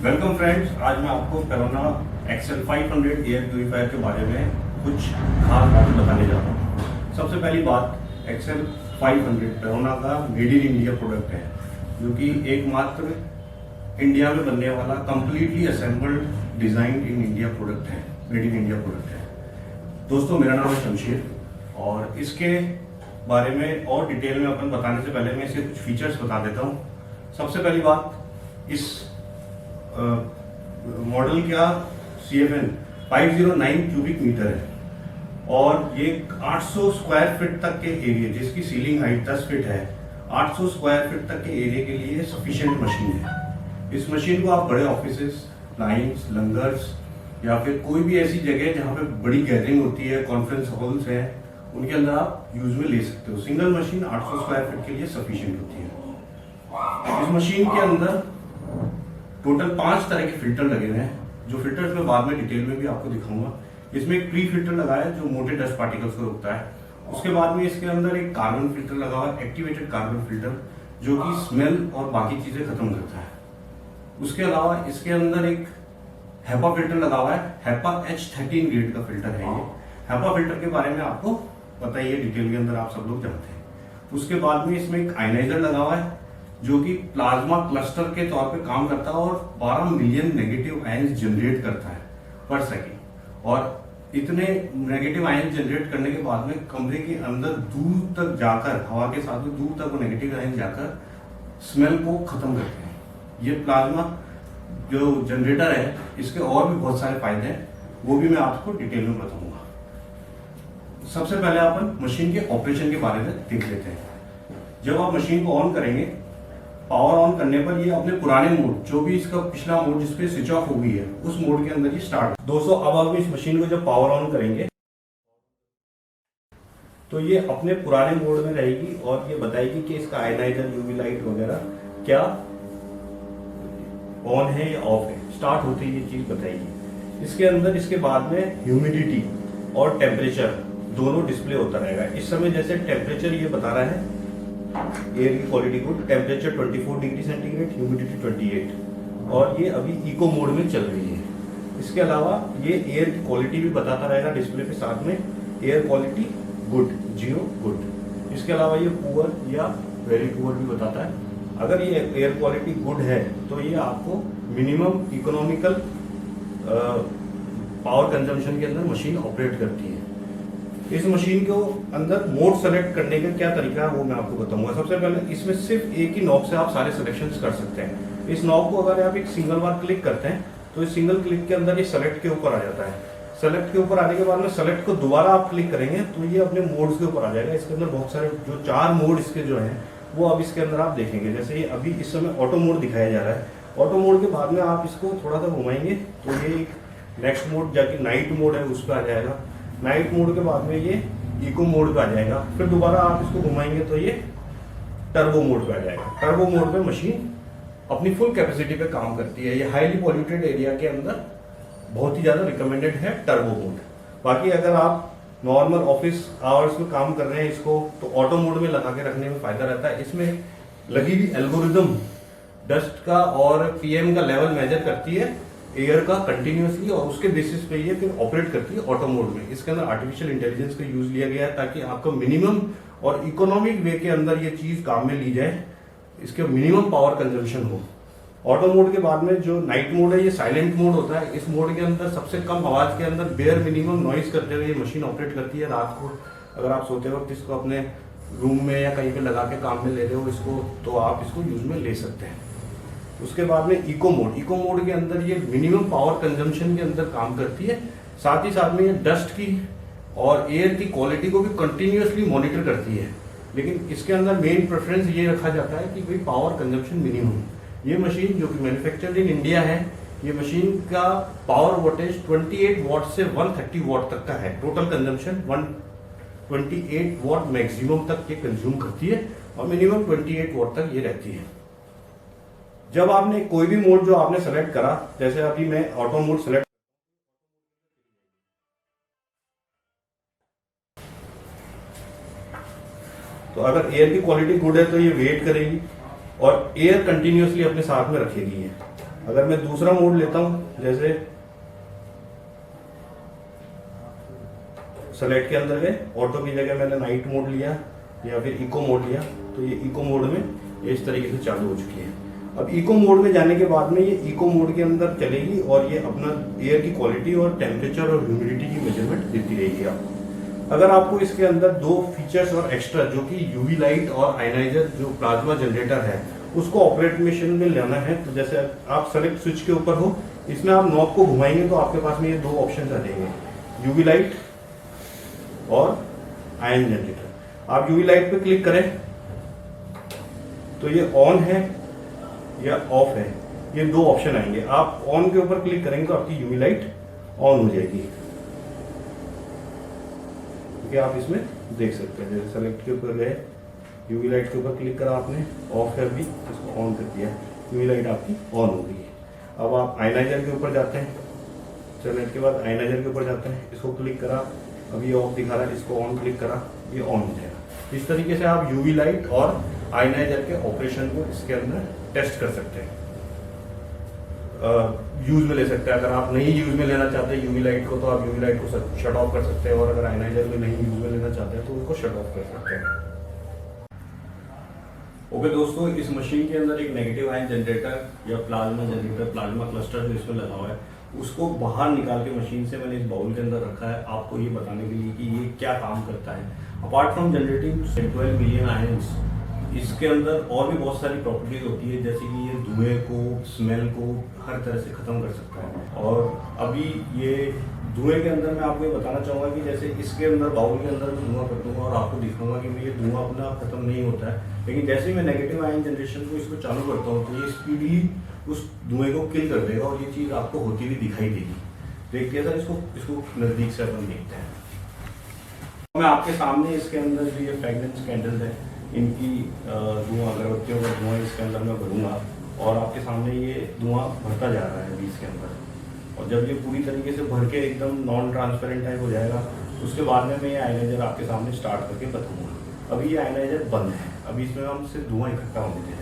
Welcome friends, आज मैं आपको पेरोना एक्सेल 500 एयर प्यूरीफायर के बारे में कुछ खास बातें बताने जा रहा हूँ। सबसे पहली बात, एक्सेल 500 पेरोना का मेड इन इंडिया प्रोडक्ट है, जो कि एकमात्र इंडिया में बनने वाला completely assembled design in India product है, मेड इन इंडिया प्रोडक्ट है। दोस्तों, मेरा नाम है शमशेर और इसके बारे में और डिटेल में अपन बताने से पहले मैं इसके कुछ फीचर्स बता देता हूँ। सबसे पहली बात, इस मॉडल का CFN 509 क्यूबिक मीटर है और ये 800 स्क्वायर फीट तक के एरिया, जिसकी सीलिंग हाइट 10 फीट है, 800 स्क्वायर फीट तक के एरिया के लिए सफिशिएंट मशीन है। इस मशीन को आप बड़े ऑफिसेस, लाइन्स, लंगर्स या फिर कोई भी ऐसी जगह जहाँ पे बड़ी गैदरिंग होती है, कॉन्फ्रेंस हॉल्स हैं, उनके अंदर आप यूज में ले सकते हो। सिंगल मशीन 800 स्क्वायर फीट के लिए सफिशिएंट होती है। इस मशीन के अंदर टोटल 5 तरह के फिल्टर लगे हुए हैं, जो फिल्टर्स मैं बाद में डिटेल में भी आपको दिखाऊंगा। इसमें एक प्री फिल्टर लगा है जो मोटे डस्ट पार्टिकल्स को रोकता है। उसके बाद में इसके अंदर एक कार्बन फिल्टर लगा हुआ है, एक्टिवेटेड कार्बन फिल्टर, जो कि स्मेल और बाकी चीजें खत्म करता है। उसके अलावा इसके अंदर एक हैपा फिल्टर लगा हुआ है, हैपा H13 ग्रेड का फिल्टर है। ये हैपा फिल्टर के बारे में आपको पता ही है, डिटेल के अंदर आप सब लोग जानते हैं। उसके बाद में इसमें एक आयनाइजर लगा हुआ है, जो कि प्लाज्मा क्लस्टर के तौर पे काम करता है और 12 मिलियन नेगेटिव आयंस जनरेट करता है पर सेकेंड। और इतने नेगेटिव आयंस जनरेट करने के बाद में कमरे के अंदर दूर तक जाकर, हवा के साथ में दूर तक वो नेगेटिव आयंस जाकर स्मेल को खत्म करते हैं। ये प्लाज्मा जो जनरेटर है, इसके और भी बहुत सारे फायदे हैं, वो भी मैं आपको डिटेल में बताऊंगा। सबसे पहले अपन मशीन के ऑपरेशन के बारे में देख लेते हैं। जब आप मशीन को ऑन करेंगे, पावर ऑन करने पर ये अपने पुराने मोड, जो भी इसका पिछला मोड जिसपे स्विच ऑफ हो गई है, उस मोड के अंदर ये स्टार्ट। दोस्तों, अब आप इस मशीन को जब पावर ऑन करेंगे तो ये अपने पुराने मोड में रहेगी और ये बताएगी कि इसका आयनाइजर, यूवी लाइट वगैरह क्या ऑन है या ऑफ है। स्टार्ट होते ही ये चीज बताएगी। इसके अंदर इसके बाद में ह्यूमिडिटी और टेम्परेचर दोनों डिस्प्ले होता रहेगा। इस समय जैसे टेम्परेचर ये बता रहा है, एयर की quality good, temperature 24 degree centigrade, humidity 28, और ये अभी इको मोड में चल रही है। इसके अलावा ये एयर की क्वालिटी भी बताता रहेगा डिस्प्ले पे, साथ में एयर क्वालिटी गुड, 0 गुड। इसके अलावा ये पुअर या वेरी पुअर भी बताता है। अगर ये एयर क्वालिटी गुड है तो ये आपको मिनिमम इकोनॉमिकल पावर कंजम्पशन के अंदर मशीन ऑपरेट करती है। इस मशीन को अंदर मोड सेलेक्ट करने का क्या तरीका है वो मैं आपको बताऊंगा। सबसे पहले इसमें सिर्फ एक ही नॉब से आप सारे सिलेक्शंस कर सकते हैं। इस नॉब को अगर आप एक सिंगल बार क्लिक करते हैं तो इस सिंगल क्लिक के अंदर ये सेलेक्ट के ऊपर आ जाता है। सेलेक्ट के ऊपर आने के बाद में सेलेक्ट को दोबारा आप क्लिक करेंगे तो ये अपने मोड्स के ऊपर आ जाएगा। इसके अंदर बहुत सारे जो 4 मोड इसके जो है वो अब इसके अंदर आप देखेंगे। जैसे ये अभी इस समय ऑटो मोड दिखाया जा रहा है। ऑटो मोड के बाद में आप इसको थोड़ा सा घुमाएंगे तो ये एक नेक्स्ट मोड, जाके नाइट मोड है, उस पर आ जाएगा। नाइट मोड के बाद में ये इको मोड पे आ जाएगा। फिर दोबारा आप इसको घुमाएंगे तो ये टर्बो मोड पे आ जाएगा। टर्बो मोड पे मशीन अपनी फुल कैपेसिटी पे काम करती है। ये हाईली पॉल्यूटेड एरिया के अंदर बहुत ही ज्यादा रिकमेंडेड है टर्बो मोड। बाकी अगर आप नॉर्मल ऑफिस आवर्स में काम कर रहे हैं इसको, तो ऑटो मोड में लगा के रखने में फायदा रहता है। इसमें लगी हुई एल्गोरिदम डस्ट का और PM का लेवल मेजर करती है एयर का कंटिन्यूअसली, और उसके बेसिस पे ये फिर ऑपरेट करती है ऑटो मोड में। इसके अंदर आर्टिफिशियल इंटेलिजेंस का यूज लिया गया है ताकि आपका मिनिमम और इकोनॉमिक वे के अंदर ये चीज काम में ली जाए, इसके मिनिमम पावर कंजम्पशन हो। ऑटो मोड के बाद में जो नाइट मोड है, ये साइलेंट मोड होता है। इस मोड के अंदर सबसे कम आवाज के अंदर बेयर मिनिमम नॉइज करते हुए ये मशीन ऑपरेट करती है। रात को अगर आप सोते वक्त इसको अपने रूम में या कहीं पे लगा के काम में ले रहे हो इसको, तो आप इसको यूज में ले सकते हैं। उसके बाद में इको मोड के अंदर ये मिनिमम पावर कंजम्पशन के अंदर काम करती है। साथ ही साथ में ये डस्ट की और एयर की क्वालिटी को भी कंटिन्यूअसली मॉनिटर करती है। लेकिन इसके अंदर मेन प्रेफरेंस ये रखा जाता है कि भाई पावर कंजम्पशन मिनिमम। ये मशीन जो कि मैन्युफैक्चर्ड इन इंडिया है, ये मशीन का पावर वोल्टेज 28 वॉट से 130 वॉट तक का है। टोटल कंजम्पशन 128 वॉट मैक्सिमम तक ये कंज्यूम करती है और मिनिमम 28 वॉट तक ये रहती है। जब आपने कोई भी मोड जो आपने सेलेक्ट करा, जैसे अभी मैं ऑटो मोड सेलेक्ट, तो अगर एयर की क्वालिटी गुड है तो ये वेट करेगी और एयर कंटिन्यूअसली अपने साथ में रखेगी। अगर मैं दूसरा मोड लेता हूं, जैसे सेलेक्ट के अंदर गए, ऑटो की जगह मैंने नाइट मोड लिया या फिर इको मोड लिया, तो ये इको मोड में ये इस तरीके से चालू हो चुकी है। अब इको मोड में जाने के बाद में ये इको मोड के अंदर चलेगी और ये अपना एयर की क्वालिटी और टेम्परेचर और ह्यूमिडिटी की मेजरमेंट देती रहेगी आपको। अगर आपको इसके अंदर दो फीचर्स और एक्स्ट्रा, जो कि यूवी लाइट और आयनाइजर जो प्लाज्मा जनरेटर है, उसको ऑपरेशन में लेना है, तो जैसे आप सेलेक्ट स्विच के ऊपर हो, इसमें आप नॉब को घुमाएंगे तो आपके पास में ये दो ऑप्शन आ जाएंगे, यूवी लाइट और आयन जनरेटर। आप यूवी लाइट पे क्लिक करें तो ये ऑन है या ऑफ है, ये दो ऑप्शन आएंगे। आप ऑन के ऊपर क्लिक करेंगे तो आपकी यूवी लाइट ऑन हो जाएगी, क्योंकि आप इसमें देख सकते हैं। जैसे सेलेक्ट के ऊपर गए, यूवी लाइट के ऊपर क्लिक करा आपने, ऑफ है अभी, इसको ऑन कर दिया, यूवी लाइट आपकी ऑन हो गई है। अब आप आयनाइजर के ऊपर जाते हैं, सेलेक्ट के बाद आयनाइजर के ऊपर जाते हैं, इसको क्लिक करा, अभी ये ऑफ दिखा रहा है, इसको ऑन क्लिक करा, ये ऑन हो जाएगा। इस तरीके से आप यूवी लाइट और आयनाइजर के ऑपरेशन को इसके अंदर टेस्ट कर सकते हैं, यूज में ले सकते हैं। अगर आप नहीं यूज में लेना चाहते यूवी लाइट को, तो आप यूवी लाइट को शट ऑफ कर सकते हैं, और अगर आयनाइजर में नहीं यूज में लेना चाहते हैं तो उसको शट ऑफ कर सकते हैं। ओके दोस्तों, इस मशीन के अंदर एक नेगेटिव आयन जनरेटर या प्लाज्मा जनरेटर, प्लाज्मा क्लस्टर जो इसमें लगा हुआ है, उसको बाहर निकाल के मशीन से मैंने इस बाउल के अंदर रखा है, आपको ये बताने के लिए कि ये क्या काम करता है। Apart from generating 12 million ions, इसके अंदर और भी बहुत सारी प्रॉपर्टीज होती है, जैसे कि ये धुएं को, स्मेल को हर तरह से खत्म कर सकता है। और अभी ये धुएं के अंदर मैं आपको ये बताना चाहूँगा कि जैसे इसके अंदर बाउल के अंदर मैं धुआं कर दूंगा और आपको दिखाऊंगा कि ये धुआं अपना खत्म नहीं होता है, लेकिन जैसे ही मैं नेगेटिव आयन जनरेशन को इसको चालू करता हूँ तो ये स्पीडली उस धुएं को किल कर देगा, और ये चीज़ आपको होती हुई दिखाई देगी। देखते हैं सर, इसको नज़दीक से अपन देखते हैं। मैं आपके सामने इसके अंदर जो ये फ्रेगनेंस कैंडल्स है, इनकी धुआं, अगरबत्तियों का धुआं इसके अंदर मैं भरूंगा, और आपके सामने ये धुआं भरता जा रहा है अभी इसके अंदर। और जब ये पूरी तरीके से भर के एकदम नॉन ट्रांसपेरेंट टाइप हो जाएगा, उसके बाद में मैं ये आयनाइजर आपके सामने स्टार्ट करके बताऊंगा। अभी ये आयनाइजर बंद है, अभी इसमें हम सिर्फ धुआं इकट्ठा होने दे रहे हैं।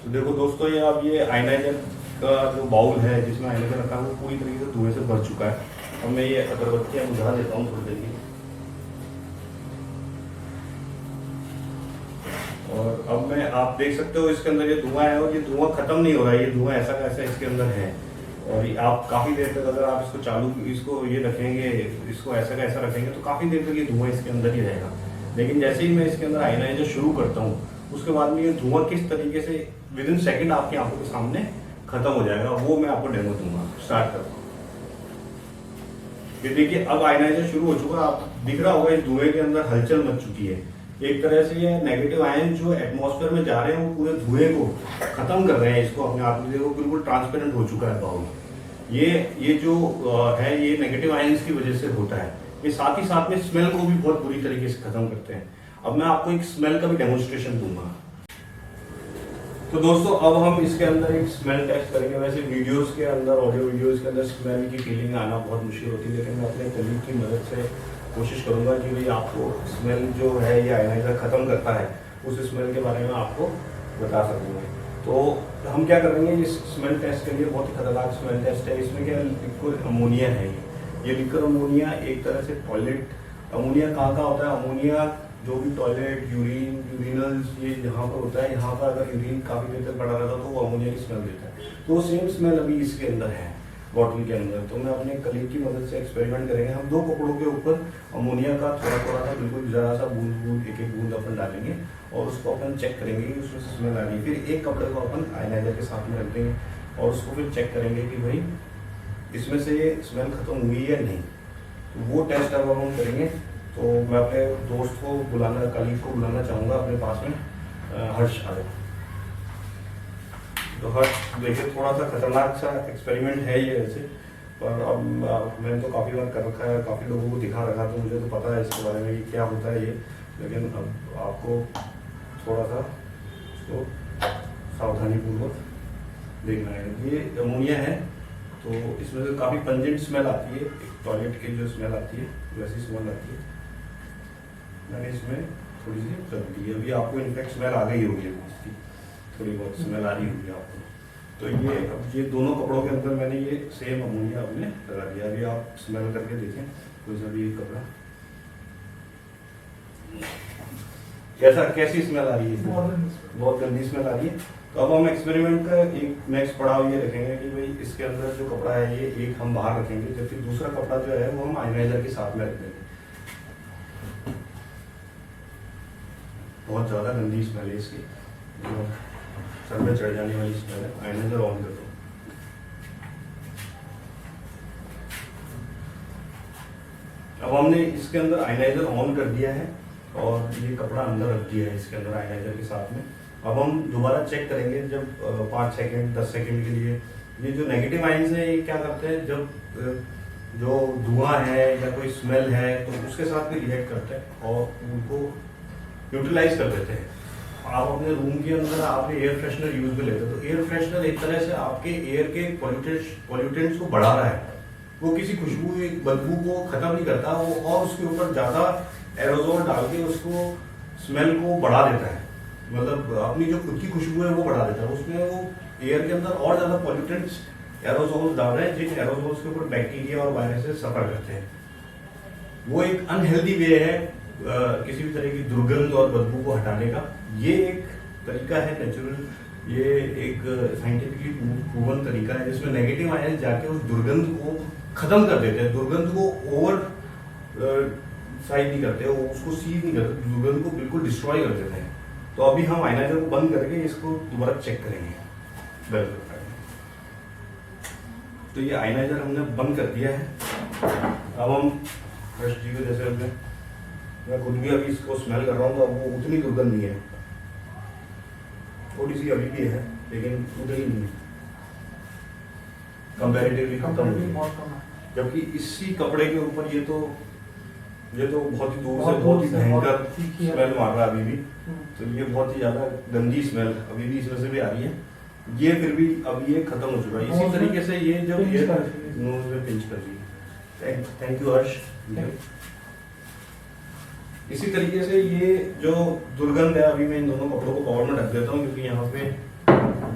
तो देखो दोस्तों, ये अब ये आयनाइजर का जो बाउल है जिसमें आयनाइजर रखा है वो पूरी तरीके से धुएं से भर चुका है। अब मैं ये अगरबत्तियां बुझा देता हूँ थोड़ी देर के लिए, और अब मैं, आप देख सकते हो इसके अंदर ये धुआं है, और ये धुआं खत्म नहीं हो रहा है, ये धुआं ऐसा कैसा इसके अंदर है। और ये आप काफी देर तक अगर आप इसको चालू, इसको ये रखेंगे, इसको ऐसा कैसा रखेंगे, तो काफी देर तक ये धुआं इसके अंदर ही रहेगा। लेकिन जैसे ही मैं इसके अंदर आयनाइजर शुरू करता हूँ, उसके बाद में ये धुआं किस तरीके से विद इन सेकेंड आपकी आंखों के सामने खत्म हो जाएगा, वो मैं आपको डेमो दूंगा। स्टार्ट करता हूँ। ये देखिए, अब आयनाइजर शुरू हो चुका है, आप दिख रहा होगा इस धुएं के अंदर हलचल मच चुकी है। एक तरह से ये नेगेटिव आयन जो एटमॉस्फेयर में जा रहे हैं वो पूरे धुएं को खत्म कर रहे हैं। इसको अपने आप में देखो, बिल्कुल ट्रांसपेरेंट हो चुका है बाउल। ये जो है, ये नेगेटिव आयंस की वजह से होता है। ये साथ ही साथ में स्मेल को भी बहुत बुरी तरीके से खत्म करते हैं। अब मैं आपको एक स्मेल का भी डेमोन्स्ट्रेशन दूंगा। तो दोस्तों, अब हम इसके अंदर एक स्मेल टेस्ट करेंगे। वैसे वीडियोस के अंदर, ऑडियो वीडियोस के अंदर स्मेल की फीलिंग आना बहुत मुश्किल होती है, लेकिन मैं अपने कलीग की मदद से कोशिश करूंगा कि भाई आपको स्मेल जो है ये आयनाइजर खत्म करता है, उस स्मेल के बारे में आपको बता सकूंगा। तो हम क्या करेंगे, इस स्मेल टेस्ट के लिए बहुत ही खतरनाक स्मेल टेस्ट है। इसमें क्या लिक्विड अमोनिया है। ये लिक्विड अमोनिया एक तरह से टॉयलेट अमोनिया कहाँ होता है, अमोनिया जो भी टॉयलेट, यूरिन, यूरिनल्स, ये जहाँ पर होता है, यहाँ पर अगर यूरिन काफ़ी देर तक पड़ा रहता है तो वो अमोनिया की स्मेल देता है। तो वो सेम स्मेल अभी इसके अंदर है, बॉटल के अंदर। तो मैं अपने कलीग की मदद से एक्सपेरिमेंट करेंगे। हम 2 कपड़ों के ऊपर अमोनिया का थोड़ा थोड़ा सा, बिल्कुल ज़रा सा बूंद एक बूंद अपन डालेंगे, और उसको अपन चेक करेंगे कि उसमें से स्मेल आ रही है। फिर एक कपड़े को अपन आयनाइजर के साथ में रख देंगे, और उसको फिर चेक करेंगे कि भाई इसमें से ये स्मेल खत्म हुई है या नहीं। तो वो टेस्ट अब हम करेंगे। तो मैं अपने दोस्त को बुलाना, कलीग को बुलाना चाहूँगा अपने पास में। हर्ष आ जाए। तो हर्ष, देखिए थोड़ा सा खतरनाक सा एक्सपेरिमेंट है ये वैसे, पर अब मैंने तो काफ़ी बार कर रखा है, काफ़ी लोगों को दिखा रखा है, तो मुझे तो पता है इसके बारे में कि क्या होता है ये। लेकिन अब आपको थोड़ा सा इसको सावधानीपूर्वक देखना है। ये अमोनिया है, तो इसमें से काफ़ी पंजेंट स्मेल आती है, एक टॉयलेट की जो स्मेल आती है वैसी स्मेल आती है। मैंने इसमें थोड़ी सी कर दी है, अभी आपको इनफैक्ट स्मेल आ गई होगी, इसकी थोड़ी बहुत स्मेल आ रही होगी आपको। तो ये अब ये दोनों कपड़ों के अंदर मैंने ये सेम अमोनिया आपने लगा दिया। अभी आप स्मेल करके देखें कोई सा भी कपड़ा कैसी स्मेल आ रही है, बहुत गंदी स्मेल आ रही है। तो अब हम एक्सपेरिमेंट का एक नेक्स्ट पड़ाव ये रखेंगे कि भाई इसके अंदर जो कपड़ा है ये एक हम बाहर रखेंगे, जबकि दूसरा कपड़ा जो है वो हम आयनाइजर के साथ में रख देंगे। बहुत ज़्यादा गंदी स्मेल है इसकी, जो सर में चढ़ जाने वाली स्मेल है। आयनाइजर ऑन कर दो। अब हमने इसके अंदर आयनाइजर ऑन कर दिया है और ये कपड़ा अंदर रख दिया है इसके अंदर आयनाइजर के साथ में। अब हम दोबारा चेक करेंगे जब 5 सेकंड 10 सेकंड के लिए। ये जो नेगेटिव आयंस है ये क्या करते हैं, जब जो धुआं है या कोई स्मेल है तो उसके साथ भी रिएक्ट करते हैं और उनको न्यूट्रलाइज कर देते हैं। आप अपने रूम के अंदर आप एयर फ्रेशनर यूज में लेते हैं, तो एयर फ्रेशनर एक तरह से आपके एयर के पॉल्यूटेंट्स को बढ़ा रहा है। वो किसी खुशबू बदबू को खत्म नहीं करता, वो और उसके ऊपर ज्यादा एरोजोल डाल के उसको स्मेल को बढ़ा देता है। मतलब अपनी जो खुद की खुशबू है वो बढ़ा देता है, उसमें वो एयर के अंदर और ज्यादा पॉल्यूटेंट्स एरोजोल डाल रहे हैं, जिन एरोजोल्स के ऊपर बैक्टीरिया और वायरसेस सफर करते हैं। वो एक अनहेल्दी वे है किसी भी तरह की दुर्गंध और बदबू को हटाने का। ये एक तरीका है नेचुरल, ये एक साइंटिफिकली प्रूवन तरीका है जिसमें नेगेटिव आयन जाके उस दुर्गंध को खत्म कर देते हैं। दुर्गंध को ओवर साइड नहीं करते, वो उसको सीज नहीं करते, दुर्गंध को बिल्कुल डिस्ट्रॉय कर देते हैं। तो अभी हम आयनाइजर को बंद करके इसको दोबारा चेक करेंगे। तो ये आयनाइजर हमने बंद कर दिया है। अब हम फ्रेश जी को जैसे मैं खुद भी अभी इसको स्मेल कर रहा हूँ तो अब वो उतनी दुर्गंध नहीं है, थोड़ी सी अभी भी है लेकिन उतनी नहीं है, कंपैरेटिवली खत्म है। जबकि इसी कपड़े के ऊपर ये तो बहुत ही दूर से बहुत ही भयंकर स्मेल मार रहा है अभी भी। तो ये बहुत ही ज्यादा गंदी स्मेल अभी भी इसमें से भी आ रही है। ये फिर भी अब ये खत्म हो चुका है। इसी तरीके से ये जब ये नोज में पिंच कर रही है। थैंक यू हर्ष। इसी तरीके से ये जो दुर्गंध है, अभी मैं इन दोनों कपड़ों को कवर में ढक देता हूँ क्योंकि यहाँ पे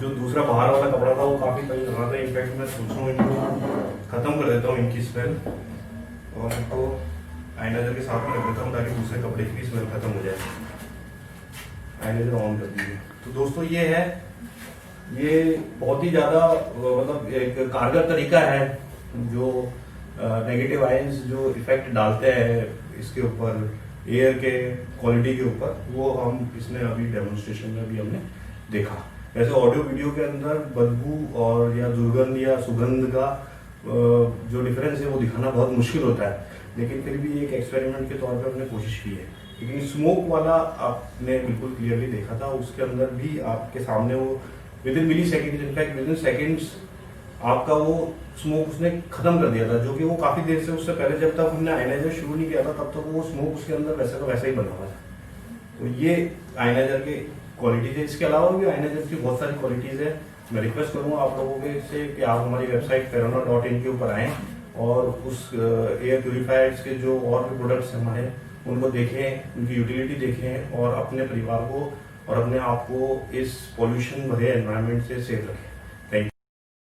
जो दूसरा बाहर वाला कपड़ा था वो काफी तंग कर रहा था। इनफैक्ट मैं सोच रहा हूँ इनको खत्म कर देता हूँ इनकी स्मेल और इनको आयनाइजर के साथ में रख देता हूँ ताकि दूसरे कपड़े की भी स्मेल खत्म हो जाए। आयनाइजर ऑन कर दीजिए। तो दोस्तों ये है, ये बहुत ही ज्यादा मतलब एक कारगर तरीका है जो नेगेटिव आयंस जो इफेक्ट डालते हैं इसके ऊपर, एयर के क्वालिटी के ऊपर, वो हम इसमें अभी डेमोन्स्ट्रेशन में भी हमने देखा। वैसे ऑडियो वीडियो के अंदर बदबू और या दुर्गंध या सुगंध का जो डिफरेंस है वो दिखाना बहुत मुश्किल होता है, लेकिन फिर भी एक एक्सपेरिमेंट के तौर पर हमने कोशिश की है। लेकिन स्मोक वाला आपने बिल्कुल क्लियरली देखा था, उसके अंदर भी आपके सामने वो within milli second, in fact within seconds आपका वो स्मोक उसने खत्म कर दिया था, जो कि वो काफी देर से, उससे पहले जब तक हमने आयनाइजर शुरू नहीं किया था तब तक वो स्मोक उसके अंदर वैसे का वैसा ही बना हुआ था। तो ये आयनाइजर की क्वालिटीज है। इसके अलावा भी आयनाइजर की बहुत सारी क्वालिटीज है। मैं रिक्वेस्ट करूंगा आप लोगों के से कि आप हमारी वेबसाइट ferrona.in के ऊपर आएँ और उस एयर प्योरीफायर्स के जो और भी प्रोडक्ट्स हमारे उनको देखें, उनकी यूटिलिटी देखें और अपने परिवार को और अपने आप को इस पॉल्यूशन भरे एनवायरनमेंट से सेफ रखें।